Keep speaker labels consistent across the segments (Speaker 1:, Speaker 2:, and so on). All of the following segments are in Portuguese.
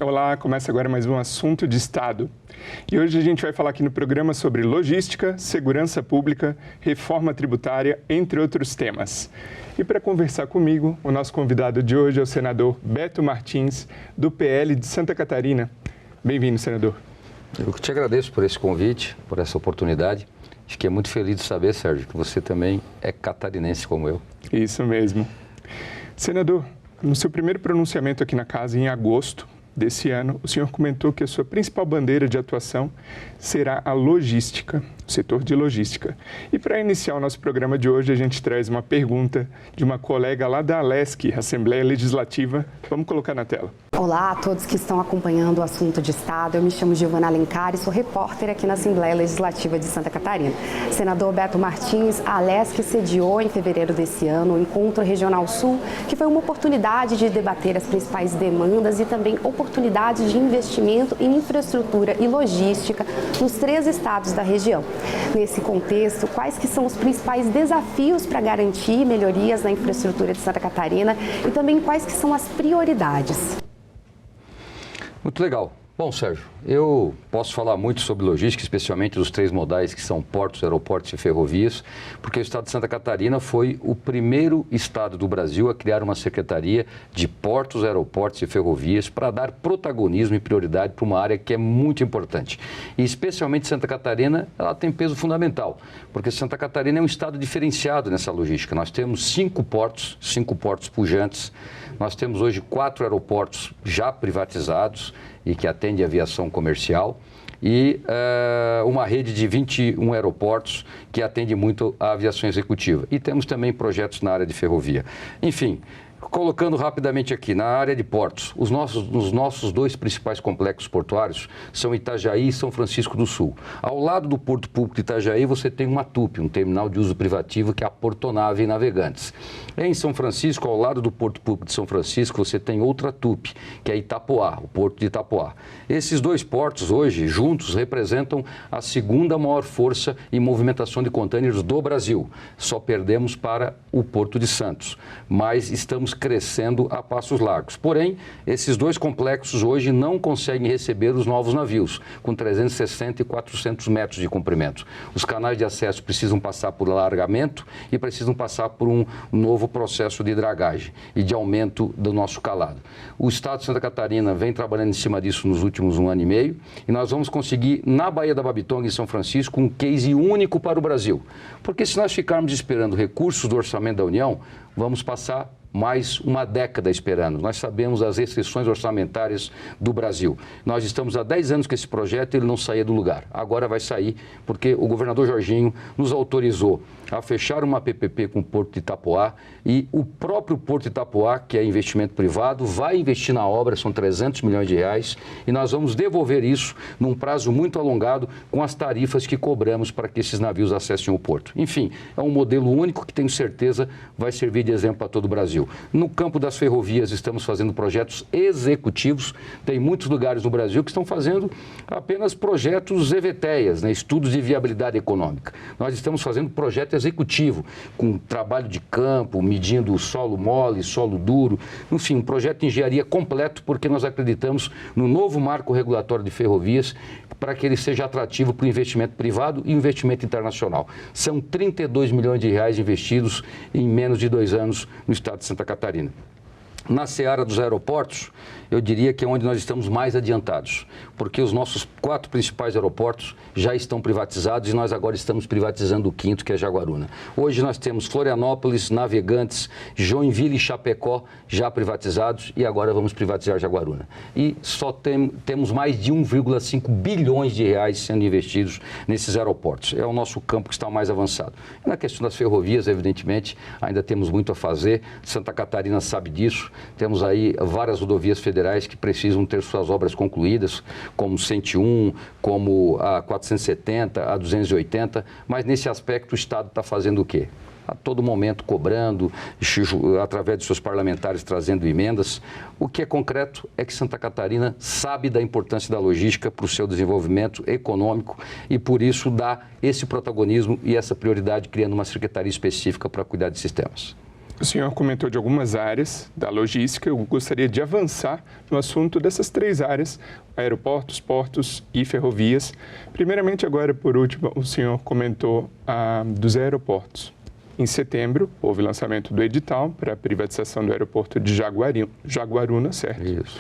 Speaker 1: Olá, começa agora mais um Assunto de Estado. E hoje a gente vai falar aqui no programa sobre logística, segurança pública, reforma tributária, entre outros temas. E para conversar comigo, o nosso convidado de hoje é o senador Beto Martins, do PL de Santa Catarina. Bem-vindo, senador.
Speaker 2: Eu te agradeço por esse convite, por essa oportunidade. Fiquei muito feliz de saber, Sérgio, que você também é catarinense como eu.
Speaker 1: Isso mesmo. Senador, no seu primeiro pronunciamento aqui na casa, em agosto desse ano, o senhor comentou que a sua principal bandeira de atuação será a logística, o setor de logística. E para iniciar o nosso programa de hoje, a gente traz uma pergunta de uma colega lá da ALESC, Assembleia Legislativa. Vamos colocar na tela.
Speaker 3: Olá a todos que estão acompanhando o Assunto de Estado. Eu me chamo Giovana Alencar e sou repórter aqui na Assembleia Legislativa de Santa Catarina. Senador Beto Martins, a ALESC sediou em fevereiro desse ano o Encontro Regional Sul, que foi uma oportunidade de debater as principais demandas e também oportunidades de investimento em infraestrutura e logística nos 3 estados da região. Nesse contexto, quais que são os principais desafios para garantir melhorias na infraestrutura de Santa Catarina e também quais que são as prioridades?
Speaker 2: Muito legal. Bom, Sérgio, eu posso falar muito sobre logística, especialmente dos 3 modais que são portos, aeroportos e ferrovias, porque o estado de Santa Catarina foi o primeiro estado do Brasil a criar uma secretaria de portos, aeroportos e ferrovias para dar protagonismo e prioridade para uma área que é muito importante. E especialmente Santa Catarina, ela tem peso fundamental, porque Santa Catarina é um estado diferenciado nessa logística. Nós temos 5 portos pujantes, nós temos hoje 4 aeroportos já privatizados e que atendem a aviação comercial, e uma rede de 21 aeroportos que atende muito a aviação executiva. E temos também projetos na área de ferrovia. Enfim, colocando rapidamente aqui, na área de portos, os nossos 2 principais complexos portuários são Itajaí e São Francisco do Sul. Ao lado do Porto Público de Itajaí, você tem uma TUP, um terminal de uso privativo, que é a Portonave e Navegantes. Em São Francisco, ao lado do Porto Público de São Francisco, você tem outra TUP, que é Itapoá, o Porto de Itapoá. Esses 2 portos, hoje, juntos, representam a 2ª maior força em movimentação de contêineres do Brasil. Só perdemos para o Porto de Santos, mas estamos crescendo a passos largos. Porém, esses 2 complexos hoje não conseguem receber os novos navios, com 360 e 400 metros de comprimento. Os canais de acesso precisam passar por alargamento e precisam passar por um novo processo de dragagem e de aumento do nosso calado. O estado de Santa Catarina vem trabalhando em cima disso nos últimos 1 ano e meio, e nós vamos conseguir, na Baía da Babitonga, em São Francisco, um case único para o Brasil. Porque se nós ficarmos esperando recursos do orçamento da União, vamos passar mais uma década esperando. Nós sabemos as restrições orçamentárias do Brasil. Nós estamos há 10 anos com esse projeto e ele não saía do lugar. Agora vai sair porque o governador Jorginho nos autorizou a fechar uma PPP com o Porto de Itapoá, e o próprio Porto de Itapoá, que é investimento privado, vai investir na obra, são 300 milhões de reais, e nós vamos devolver isso num prazo muito alongado com as tarifas que cobramos para que esses navios acessem o porto. Enfim, é um modelo único que tenho certeza vai servir de exemplo para todo o Brasil. No campo das ferrovias, estamos fazendo projetos executivos. Tem muitos lugares no Brasil que estão fazendo apenas projetos EVTEAs, né, estudos de viabilidade econômica. Nós estamos fazendo projeto executivo, com trabalho de campo, medindo solo mole, solo duro, enfim, um projeto de engenharia completo, porque nós acreditamos no novo marco regulatório de ferrovias para que ele seja atrativo para o investimento privado e investimento internacional. São 32 milhões de reais investidos em menos de 2 anos no estado de Santa Catarina. Na seara dos aeroportos, eu diria que é onde nós estamos mais adiantados, porque os nossos 4 principais aeroportos já estão privatizados e nós agora estamos privatizando o 5º, que é Jaguaruna. Hoje nós temos Florianópolis, Navegantes, Joinville e Chapecó já privatizados, e agora vamos privatizar Jaguaruna. E só temos mais de 1,5 bilhões de reais sendo investidos nesses aeroportos. É o nosso campo que está mais avançado. E na questão das ferrovias, evidentemente, ainda temos muito a fazer. Santa Catarina sabe disso. Temos aí várias rodovias federais que precisam ter suas obras concluídas, como 101, como a 470, a 280, mas nesse aspecto o Estado está fazendo o quê? A todo momento cobrando, através de seus parlamentares trazendo emendas. O que é concreto é que Santa Catarina sabe da importância da logística para o seu desenvolvimento econômico e por isso dá esse protagonismo e essa prioridade criando uma secretaria específica para cuidar de sistemas.
Speaker 1: O senhor comentou de algumas áreas da logística. Eu gostaria de avançar no assunto dessas 3 áreas: aeroportos, portos e ferrovias. Primeiramente, agora, por último, o senhor comentou dos aeroportos. Em setembro, houve o lançamento do edital para a privatização do aeroporto de Jaguaruna, certo?
Speaker 2: Isso.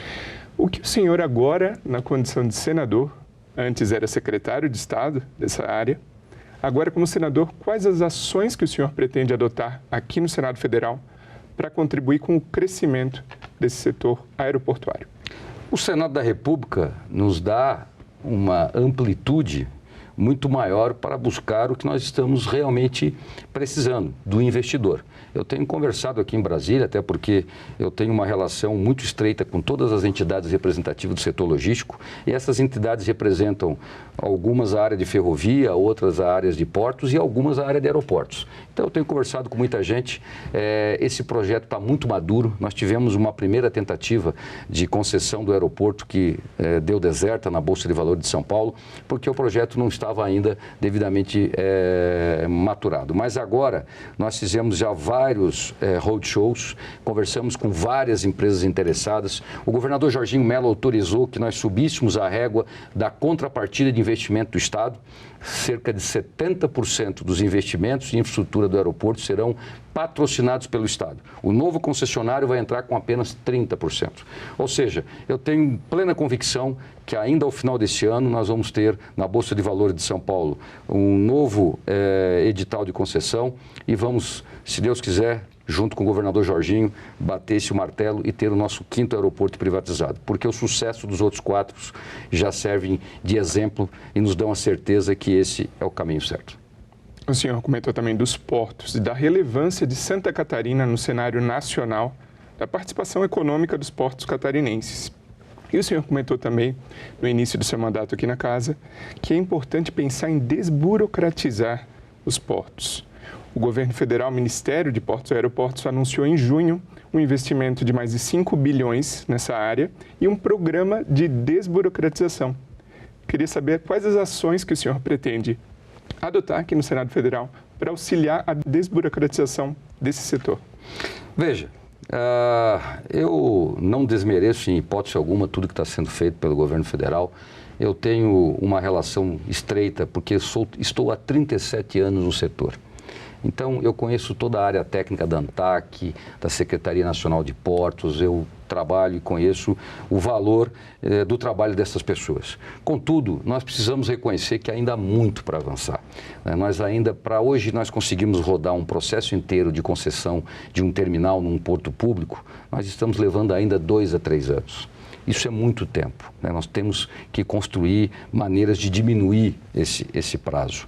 Speaker 1: O que o senhor agora, na condição de senador, antes era secretário de Estado dessa área, agora, como senador, quais as ações que o senhor pretende adotar aqui no Senado Federal para contribuir com o crescimento desse setor aeroportuário?
Speaker 2: O Senado da República nos dá uma amplitude muito maior para buscar o que nós estamos realmente precisando, do investidor. Eu tenho conversado aqui em Brasília, até porque eu tenho uma relação muito estreita com todas as entidades representativas do setor logístico, e essas entidades representam algumas a área de ferrovia, outras a áreas de portos e algumas a área de aeroportos. Então eu tenho conversado com muita gente, esse projeto está muito maduro. Nós tivemos uma primeira tentativa de concessão do aeroporto que deu deserta na Bolsa de Valores de São Paulo, porque o projeto não estava ainda devidamente maturado. Mas agora nós fizemos já vários roadshows, conversamos com várias empresas interessadas. O governador Jorginho Mello autorizou que nós subíssemos a régua da contrapartida de investimento do Estado. Cerca de 70% dos investimentos em infraestrutura do aeroporto serão patrocinados pelo Estado. O novo concessionário vai entrar com apenas 30%. Ou seja, eu tenho plena convicção que ainda ao final desse ano nós vamos ter na Bolsa de Valores de São Paulo um novo edital de concessão e vamos, se Deus quiser, junto com o governador Jorginho, bater esse martelo e ter o nosso 5º aeroporto privatizado. Porque o sucesso dos outros 4 já servem de exemplo e nos dão a certeza que esse é o caminho certo.
Speaker 1: O senhor comentou também dos portos e da relevância de Santa Catarina no cenário nacional, da participação econômica dos portos catarinenses. E o senhor comentou também, no início do seu mandato aqui na casa, que é importante pensar em desburocratizar os portos. O governo federal, o Ministério de Portos e Aeroportos, anunciou em junho um investimento de mais de 5 bilhões nessa área e um programa de desburocratização. Queria saber quais as ações que o senhor pretende adotar aqui no Senado Federal para auxiliar a desburocratização desse setor.
Speaker 2: Veja, eu não desmereço em hipótese alguma tudo que está sendo feito pelo governo federal. Eu tenho uma relação estreita porque estou há 37 anos no setor. Então, eu conheço toda a área técnica da ANTAC, da Secretaria Nacional de Portos, eu trabalho e conheço o valor do trabalho dessas pessoas. Contudo, nós precisamos reconhecer que ainda há muito para avançar. Para hoje, nós conseguimos rodar um processo inteiro de concessão de um terminal num porto público, nós estamos levando ainda 2 a 3 anos. Isso é muito tempo, né? Nós temos que construir maneiras de diminuir esse prazo.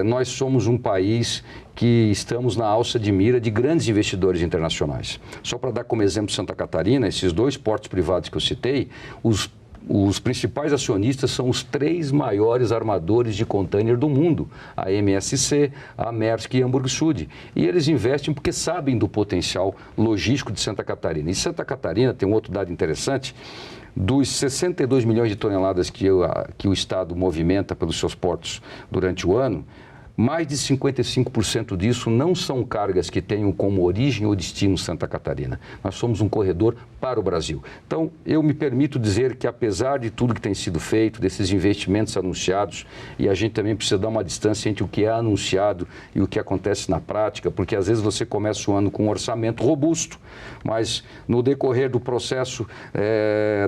Speaker 2: Nós somos um país que estamos na alça de mira de grandes investidores internacionais. Só para dar como exemplo Santa Catarina, esses 2 portos privados que eu citei, os principais acionistas são os 3 maiores armadores de container do mundo, a MSC, a Maersk e a Hamburg Süd. E eles investem porque sabem do potencial logístico de Santa Catarina. E Santa Catarina tem um outro dado interessante: dos 62 milhões de toneladas que o Estado movimenta pelos seus portos durante o ano, mais de 55% disso não são cargas que tenham como origem ou destino Santa Catarina. Nós somos um corredor para o Brasil. Então, eu me permito dizer que, apesar de tudo que tem sido feito, desses investimentos anunciados, e a gente também precisa dar uma distância entre o que é anunciado e o que acontece na prática, porque às vezes você começa o ano com um orçamento robusto, mas no decorrer do processo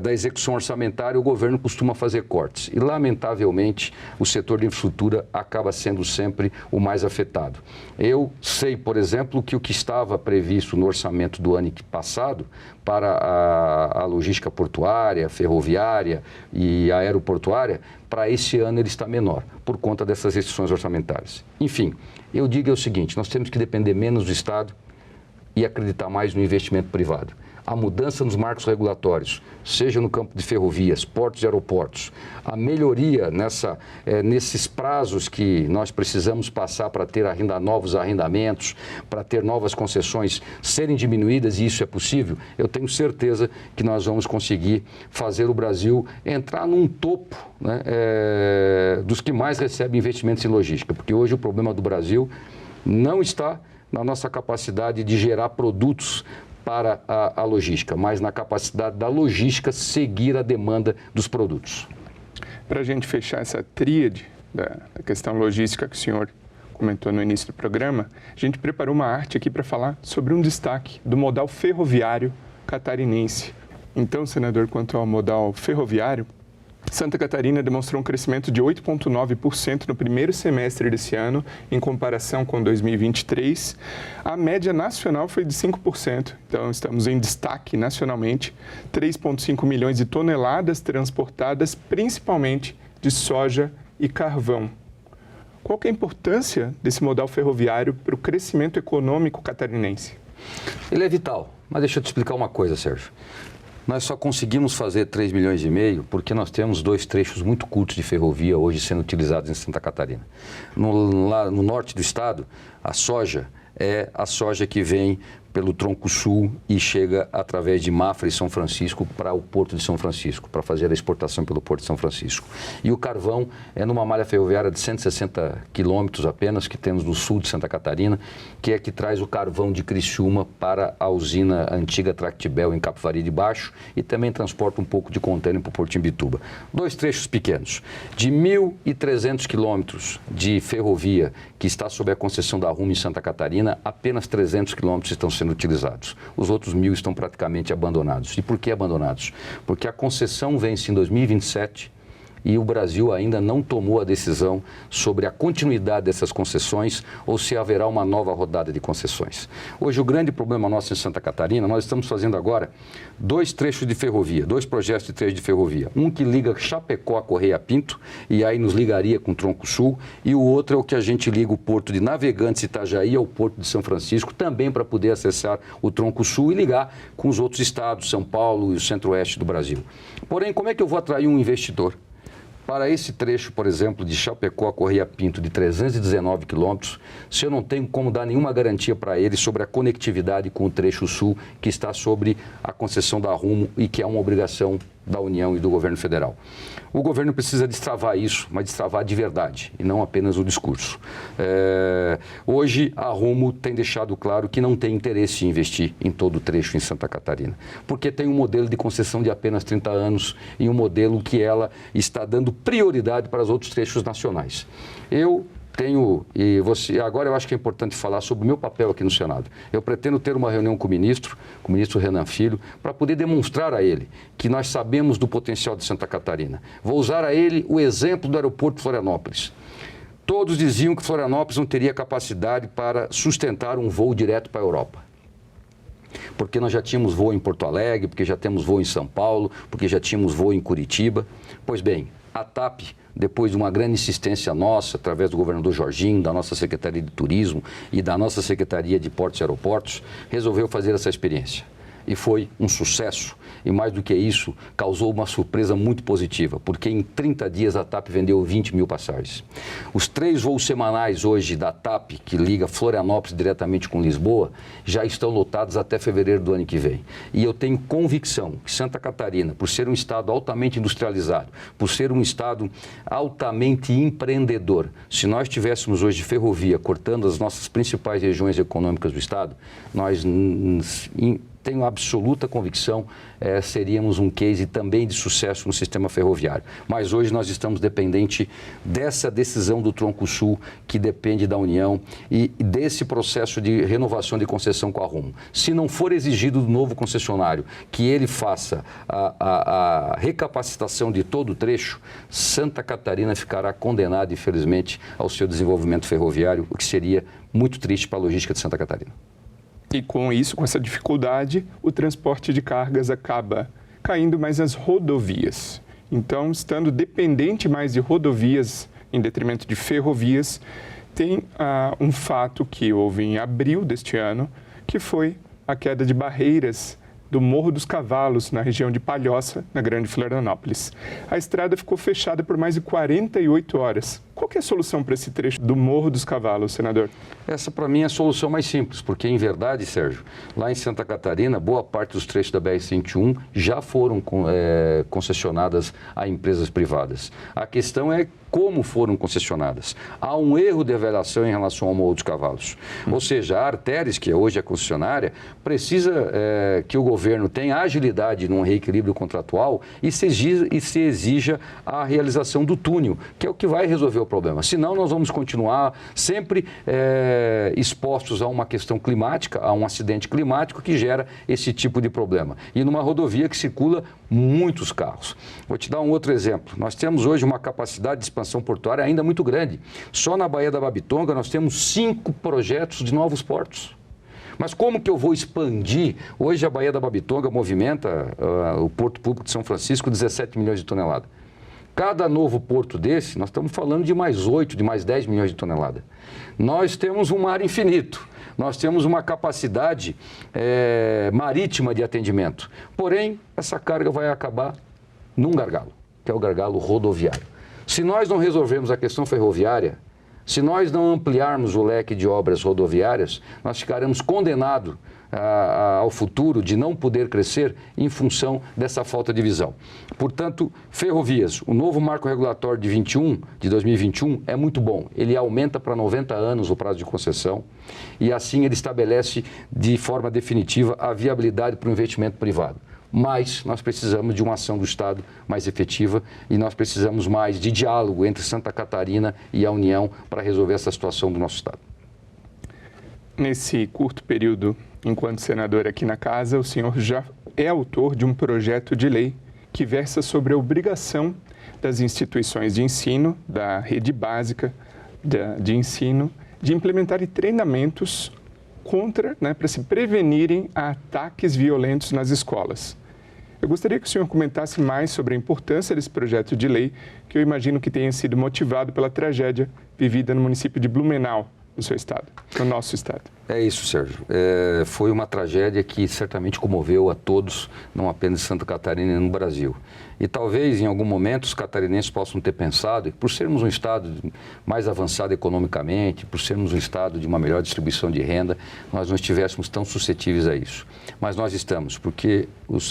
Speaker 2: da execução orçamentária, o governo costuma fazer cortes. E, lamentavelmente, o setor de infraestrutura acaba sendo sempre o mais afetado. Eu sei, por exemplo, que o que estava previsto no orçamento do ano passado para a logística portuária, ferroviária e aeroportuária, para esse ano ele está menor, por conta dessas restrições orçamentárias. Enfim, eu digo o seguinte: nós temos que depender menos do Estado e acreditar mais no investimento privado. A mudança nos marcos regulatórios, seja no campo de ferrovias, portos e aeroportos, a melhoria nesses prazos que nós precisamos passar para ter novos arrendamentos, para ter novas concessões serem diminuídas, e isso é possível, eu tenho certeza que nós vamos conseguir fazer o Brasil entrar num topo, né, dos que mais recebem investimentos em logística, porque hoje o problema do Brasil não está na nossa capacidade de gerar produtos para a logística, mas na capacidade da logística seguir a demanda dos produtos.
Speaker 1: Para a gente fechar essa tríade da questão logística que o senhor comentou no início do programa, a gente preparou uma arte aqui para falar sobre um destaque do modal ferroviário catarinense. Então, senador, quanto ao modal ferroviário, Santa Catarina demonstrou um crescimento de 8,9% no primeiro semestre desse ano, em comparação com 2023. A média nacional foi de 5%, então estamos em destaque nacionalmente. 3,5 milhões de toneladas transportadas, principalmente de soja e carvão. Qual que é a importância desse modal ferroviário para o crescimento econômico catarinense?
Speaker 2: Ele é vital, mas deixa eu te explicar uma coisa, Sérgio. Nós só conseguimos fazer 3,5 milhões porque nós temos 2 trechos muito curtos de ferrovia hoje sendo utilizados em Santa Catarina. Lá no norte do estado, a soja é a soja que vem pelo tronco sul e chega através de Mafra e São Francisco para o Porto de São Francisco, para fazer a exportação pelo Porto de São Francisco. E o carvão é numa malha ferroviária de 160 quilômetros apenas, que temos no sul de Santa Catarina, que é que traz o carvão de Criciúma para a usina antiga Tractibel em Capivari de Baixo e também transporta um pouco de contêiner para o Porto de Imbituba. 2 trechos pequenos, de 1.300 quilômetros de ferrovia que está sob a concessão da Rumo em Santa Catarina, apenas 300 quilômetros estão sendo utilizados. Os outros 1.000 estão praticamente abandonados. E por que abandonados? Porque a concessão vence em 2027 e o Brasil ainda não tomou a decisão sobre a continuidade dessas concessões ou se haverá uma nova rodada de concessões. Hoje o grande problema nosso em Santa Catarina, nós estamos fazendo agora 2 trechos de ferrovia, 2 projetos de trechos de ferrovia. Um que liga Chapecó a Correia Pinto e aí nos ligaria com o Tronco Sul, e o outro é o que a gente liga o Porto de Navegantes Itajaí ao Porto de São Francisco, também para poder acessar o Tronco Sul e ligar com os outros estados, São Paulo e o centro-oeste do Brasil. Porém, como é que eu vou atrair um investidor? Para esse trecho, por exemplo, de Chapecó a Correia Pinto, de 319 quilômetros, se eu não tenho como dar nenhuma garantia para ele sobre a conectividade com o trecho sul, que está sobre a concessão da Rumo e que é uma obrigação da União e do governo federal. O governo precisa destravar isso, mas destravar de verdade, e não apenas o discurso. Hoje, a Rumo tem deixado claro que não tem interesse em investir em todo o trecho em Santa Catarina, porque tem um modelo de concessão de apenas 30 anos e um modelo que ela está dando prioridade para os outros trechos nacionais. Agora eu acho que é importante falar sobre o meu papel aqui no Senado. Eu pretendo ter uma reunião com o ministro Renan Filho, para poder demonstrar a ele que nós sabemos do potencial de Santa Catarina. Vou usar a ele o exemplo do aeroporto de Florianópolis. Todos diziam que Florianópolis não teria capacidade para sustentar um voo direto para a Europa. Porque nós já tínhamos voo em Porto Alegre, porque já temos voo em São Paulo, porque já tínhamos voo em Curitiba. Pois bem, a TAP, depois de uma grande insistência nossa, através do governador Jorginho, da nossa Secretaria de Turismo e da nossa Secretaria de Portos e Aeroportos, resolveu fazer essa experiência. E foi um sucesso. E mais do que isso, causou uma surpresa muito positiva, porque em 30 dias a TAP vendeu 20 mil passagens. Os 3 voos semanais hoje da TAP, que liga Florianópolis diretamente com Lisboa, já estão lotados até fevereiro do ano que vem. E eu tenho convicção que Santa Catarina, por ser um estado altamente industrializado, por ser um estado altamente empreendedor, se nós tivéssemos hoje ferrovia cortando as nossas principais regiões econômicas do estado, nós tenho absoluta convicção, seríamos um case também de sucesso no sistema ferroviário. Mas hoje nós estamos dependentes dessa decisão do Tronco Sul, que depende da União, e desse processo de renovação de concessão com a Rumo. Se não for exigido do novo concessionário que ele faça a recapacitação de todo o trecho, Santa Catarina ficará condenada, infelizmente, ao seu desenvolvimento ferroviário, o que seria muito triste para a logística de Santa Catarina.
Speaker 1: E com isso, com essa dificuldade, o transporte de cargas acaba caindo mais nas rodovias. Então, estando dependente mais de rodovias em detrimento de ferrovias, tem um fato que houve em abril deste ano, que foi a queda de barreiras do Morro dos Cavalos, na região de Palhoça, na Grande Florianópolis. A estrada ficou fechada por mais de 48 horas, Qual que é a solução para esse trecho do Morro dos Cavalos, senador?
Speaker 2: Essa, para mim, é a solução mais simples, porque, em verdade, Sérgio, lá em Santa Catarina, boa parte dos trechos da BR-101 já foram concessionadas a empresas privadas. A questão é como foram concessionadas. Há um erro de avaliação em relação ao Morro dos Cavalos. Ou seja, a Artéries, que hoje é concessionária, precisa que o governo tenha agilidade num reequilíbrio contratual e se exija a realização do túnel, que é o que vai resolver o problema. Senão, nós vamos continuar sempre expostos a uma questão climática, a um acidente climático que gera esse tipo de problema. E numa rodovia que circula muitos carros. Vou te dar um outro exemplo. Nós temos hoje uma capacidade de expansão portuária ainda muito grande. Só na Baía da Babitonga nós temos 5 projetos de novos portos. Mas como que eu vou expandir? Hoje a Baía da Babitonga movimenta o Porto Público de São Francisco 17 milhões de toneladas. Cada novo porto desse, nós estamos falando de mais 8, de mais 10 milhões de toneladas. Nós temos um mar infinito. Nós temos uma capacidade marítima de atendimento. Porém, essa carga vai acabar num gargalo, que é o gargalo rodoviário. Se nós não resolvermos a questão ferroviária, se nós não ampliarmos o leque de obras rodoviárias, nós ficaremos condenados ao futuro de não poder crescer em função dessa falta de visão. Portanto, ferrovias, o novo marco regulatório de 2021 é muito bom. Ele aumenta para 90 anos o prazo de concessão e assim ele estabelece de forma definitiva a viabilidade para o investimento privado. Mas nós precisamos de uma ação do Estado mais efetiva e nós precisamos mais de diálogo entre Santa Catarina e a União para resolver essa situação do nosso Estado.
Speaker 1: Nesse curto período, enquanto senador aqui na Casa, o senhor já é autor de um projeto de lei que versa sobre a obrigação das instituições de ensino, da rede básica de ensino, de implementarem treinamentos para se prevenirem a ataques violentos nas escolas. Eu gostaria que o senhor comentasse mais sobre a importância desse projeto de lei, que eu imagino que tenha sido motivado pela tragédia vivida no município de Blumenau, no seu estado, no nosso estado.
Speaker 2: É isso, Sérgio. Foi uma tragédia que certamente comoveu a todos, não apenas em Santa Catarina e no Brasil. E talvez, em algum momento, os catarinenses possam ter pensado que, por sermos um estado mais avançado economicamente, por sermos um estado de uma melhor distribuição de renda, nós não estivéssemos tão suscetíveis a isso. Mas nós estamos, porque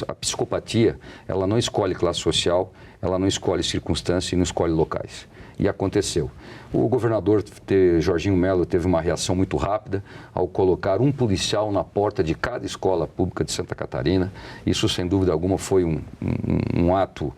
Speaker 2: a psicopatia, ela não escolhe classe social, ela não escolhe circunstâncias e não escolhe locais. E aconteceu. O governador Jorginho Melo teve uma reação muito rápida ao colocar um policial na porta de cada escola pública de Santa Catarina. Isso, sem dúvida alguma, foi um ato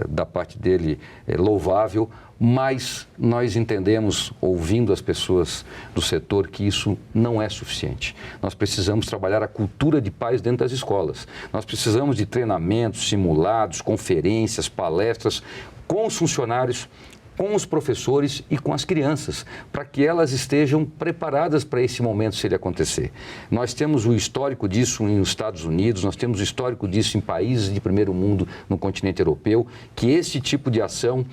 Speaker 2: da parte dele louvável, mas nós entendemos, ouvindo as pessoas do setor, que isso não é suficiente. Nós precisamos trabalhar a cultura de paz dentro das escolas. Nós precisamos de treinamentos, simulados, conferências, palestras com os funcionários, com os professores e com as crianças, para que elas estejam preparadas para esse momento se ele acontecer. Nós temos o histórico disso nos Estados Unidos, nós temos o histórico disso em países de primeiro mundo no continente europeu, que esse tipo de ação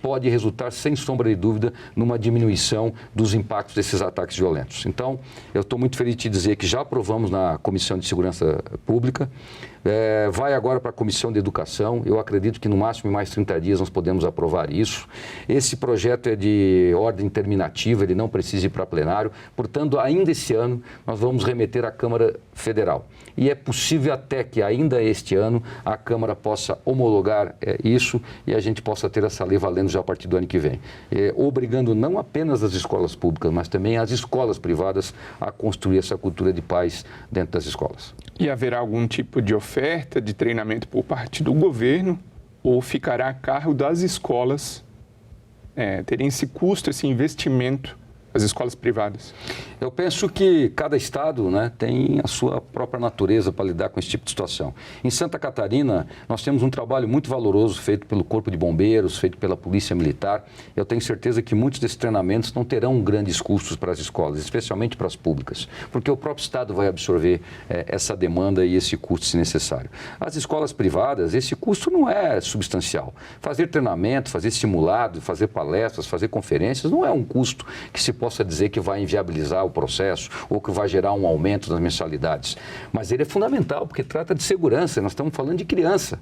Speaker 2: pode resultar, sem sombra de dúvida, numa diminuição dos impactos desses ataques violentos. Então, eu estou muito feliz de te dizer que já aprovamos na Comissão de Segurança Pública, vai agora para a Comissão de Educação. Eu acredito que no máximo em mais 30 dias nós podemos aprovar isso. Esse projeto é de ordem terminativa, ele não precisa ir para plenário. Portanto, ainda esse ano nós vamos remeter à Câmara Federal. E é possível até que ainda este ano a Câmara possa homologar isso e a gente possa ter essa lei valendo já a partir do ano que vem. Obrigando não apenas as escolas públicas, mas também as escolas privadas a construir essa cultura de paz dentro das escolas.
Speaker 1: E haverá algum tipo de oferta de treinamento por parte do governo ou ficará a cargo das escolas terem esse custo, esse investimento, as escolas privadas?
Speaker 2: Eu penso que cada estado, né, tem a sua própria natureza para lidar com esse tipo de situação. Em Santa Catarina, nós temos um trabalho muito valoroso feito pelo Corpo de Bombeiros, feito pela Polícia Militar. Eu tenho certeza que muitos desses treinamentos não terão grandes custos para as escolas, especialmente para as públicas, porque o próprio estado vai absorver essa demanda e esse custo se necessário. As escolas privadas, esse custo não é substancial. Fazer treinamento, fazer simulado, fazer palestras, fazer conferências, não é um custo que se possa dizer que vai inviabilizar o processo ou que vai gerar um aumento das mensalidades. Mas ele é fundamental, porque trata de segurança, nós estamos falando de criança.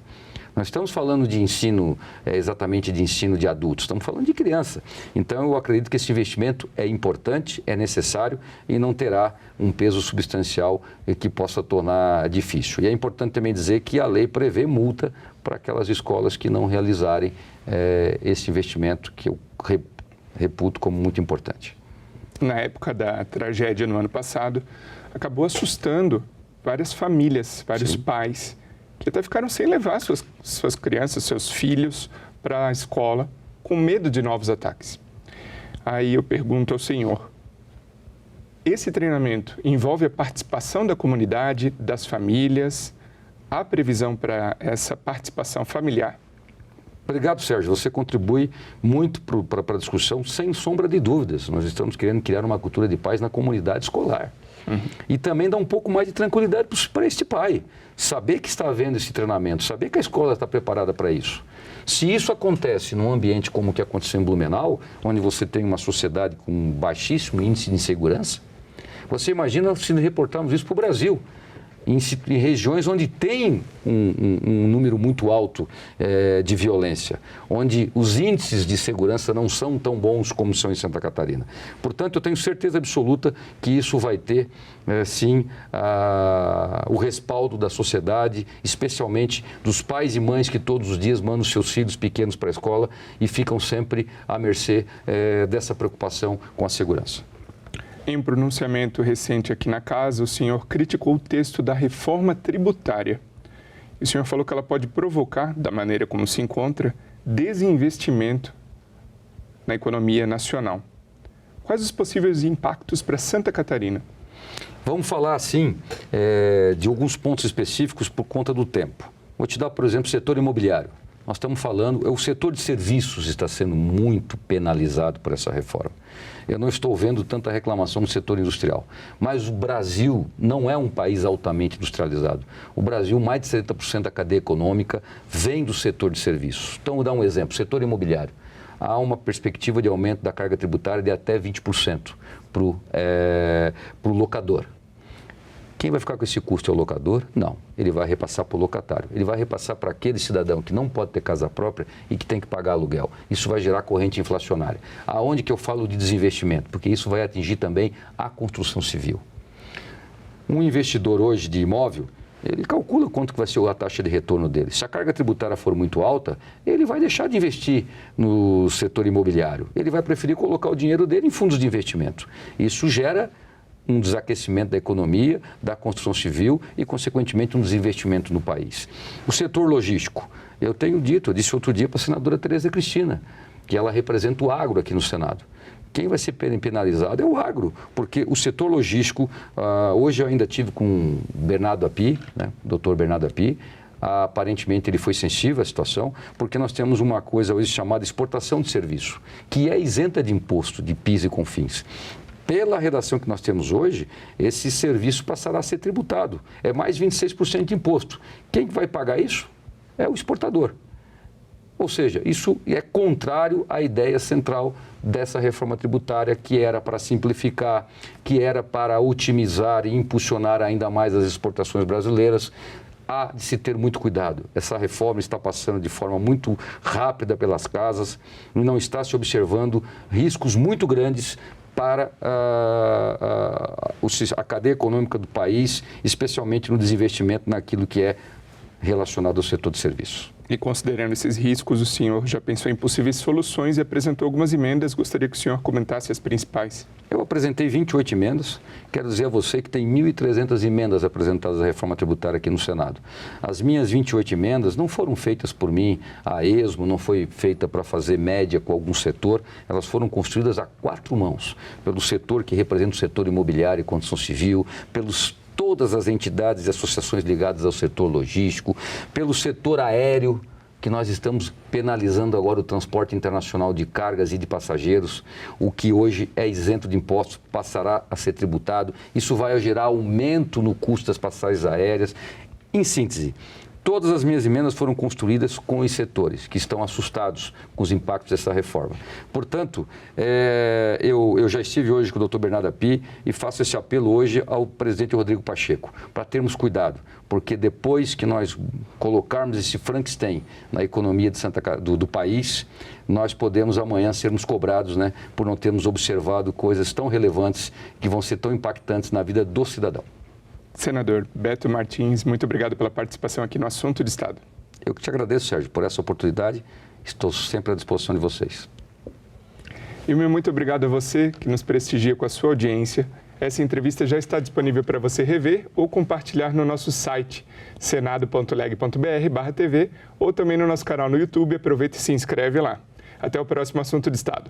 Speaker 2: Nós estamos falando de ensino, exatamente de ensino de adultos, estamos falando de criança. Então, eu acredito que esse investimento é importante, é necessário e não terá um peso substancial que possa tornar difícil. E é importante também dizer que a lei prevê multa para aquelas escolas que não realizarem esse investimento, que eu reputo como muito importante.
Speaker 1: Na época da tragédia no ano passado, acabou assustando várias famílias, vários pais, que até ficaram sem levar suas crianças, seus filhos para a escola, com medo de novos ataques. Aí eu pergunto ao senhor, esse treinamento envolve a participação da comunidade, das famílias, há previsão para essa participação familiar?
Speaker 2: Obrigado, Sérgio. Você contribui muito para a discussão, sem sombra de dúvidas. Nós estamos querendo criar uma cultura de paz na comunidade escolar. E também dar um pouco mais de tranquilidade para este pai. Saber que está havendo esse treinamento, saber que a escola está preparada para isso. Se isso acontece num ambiente como o que aconteceu em Blumenau, onde você tem uma sociedade com baixíssimo índice de insegurança, você imagina se reportarmos isso para o Brasil. Em regiões onde tem um número muito alto de violência, onde os índices de segurança não são tão bons como são em Santa Catarina. Portanto, eu tenho certeza absoluta que isso vai ter, sim, o respaldo da sociedade, especialmente dos pais e mães que todos os dias mandam seus filhos pequenos para a escola e ficam sempre à mercê dessa preocupação com a segurança.
Speaker 1: Em um pronunciamento recente aqui na casa, o senhor criticou o texto da reforma tributária. E o senhor falou que ela pode provocar, da maneira como se encontra, desinvestimento na economia nacional. Quais os possíveis impactos para Santa Catarina?
Speaker 2: Vamos falar, assim, de alguns pontos específicos por conta do tempo. Vou te dar, por exemplo, o setor imobiliário. Nós estamos falando, o setor de serviços está sendo muito penalizado por essa reforma. Eu não estou vendo tanta reclamação no setor industrial. Mas o Brasil não é um país altamente industrializado. O Brasil, mais de 70% da cadeia econômica vem do setor de serviços. Então, vou dar um exemplo, setor imobiliário. Há uma perspectiva de aumento da carga tributária de até 20% para o locador. Quem vai ficar com esse custo é o locador? Não. Ele vai repassar para o locatário. Ele vai repassar para aquele cidadão que não pode ter casa própria e que tem que pagar aluguel. Isso vai gerar corrente inflacionária. Aonde que eu falo de desinvestimento? Porque isso vai atingir também a construção civil. Um investidor hoje de imóvel, ele calcula quanto que vai ser a taxa de retorno dele. Se a carga tributária for muito alta, ele vai deixar de investir no setor imobiliário. Ele vai preferir colocar o dinheiro dele em fundos de investimento. Isso gera um desaquecimento da economia, da construção civil e, consequentemente, um desinvestimento no país. O setor logístico. Eu disse outro dia para a senadora Tereza Cristina, que ela representa o agro aqui no Senado. Quem vai ser penalizado é o agro, porque o setor logístico, hoje eu ainda tive com o Bernardo Api, né, o doutor Bernardo Api, aparentemente ele foi sensível à situação, porque nós temos uma coisa hoje chamada exportação de serviço, que é isenta de imposto, de PIS e CONFINS. Pela redação que nós temos hoje, esse serviço passará a ser tributado. É mais 26% de imposto. Quem vai pagar isso? É o exportador. Ou seja, isso é contrário à ideia central dessa reforma tributária, que era para simplificar, que era para otimizar e impulsionar ainda mais as exportações brasileiras. Há de se ter muito cuidado. Essa reforma está passando de forma muito rápida pelas casas e não está se observando riscos muito grandes para a cadeia econômica do país, especialmente no desinvestimento naquilo que é relacionado ao setor de serviços.
Speaker 1: E considerando esses riscos, o senhor já pensou em possíveis soluções e apresentou algumas emendas. Gostaria que o senhor comentasse as principais.
Speaker 2: Eu apresentei 28 emendas. Quero dizer a você que tem 1.300 emendas apresentadas à reforma tributária aqui no Senado. As minhas 28 emendas não foram feitas por mim a esmo, não foi feita para fazer média com algum setor. Elas foram construídas a 4 mãos, pelo setor que representa o setor imobiliário e construção civil, todas as entidades e associações ligadas ao setor logístico, pelo setor aéreo, que nós estamos penalizando agora o transporte internacional de cargas e de passageiros, o que hoje é isento de impostos passará a ser tributado. Isso vai gerar aumento no custo das passagens aéreas. Em síntese, todas as minhas emendas foram construídas com os setores que estão assustados com os impactos dessa reforma. Portanto, eu já estive hoje com o Dr. Bernardo Api e faço esse apelo hoje ao presidente Rodrigo Pacheco, para termos cuidado, porque depois que nós colocarmos esse Frankenstein na economia do país, nós podemos amanhã sermos cobrados, né, por não termos observado coisas tão relevantes que vão ser tão impactantes na vida do cidadão.
Speaker 1: Senador Beto Martins, muito obrigado pela participação aqui no Assunto de Estado.
Speaker 2: Eu que te agradeço, Sérgio, por essa oportunidade. Estou sempre à disposição de vocês.
Speaker 1: E o meu muito obrigado a você que nos prestigia com a sua audiência. Essa entrevista já está disponível para você rever ou compartilhar no nosso site senado.leg.br/tv ou também no nosso canal no YouTube. Aproveita e se inscreve lá. Até o próximo Assunto de Estado.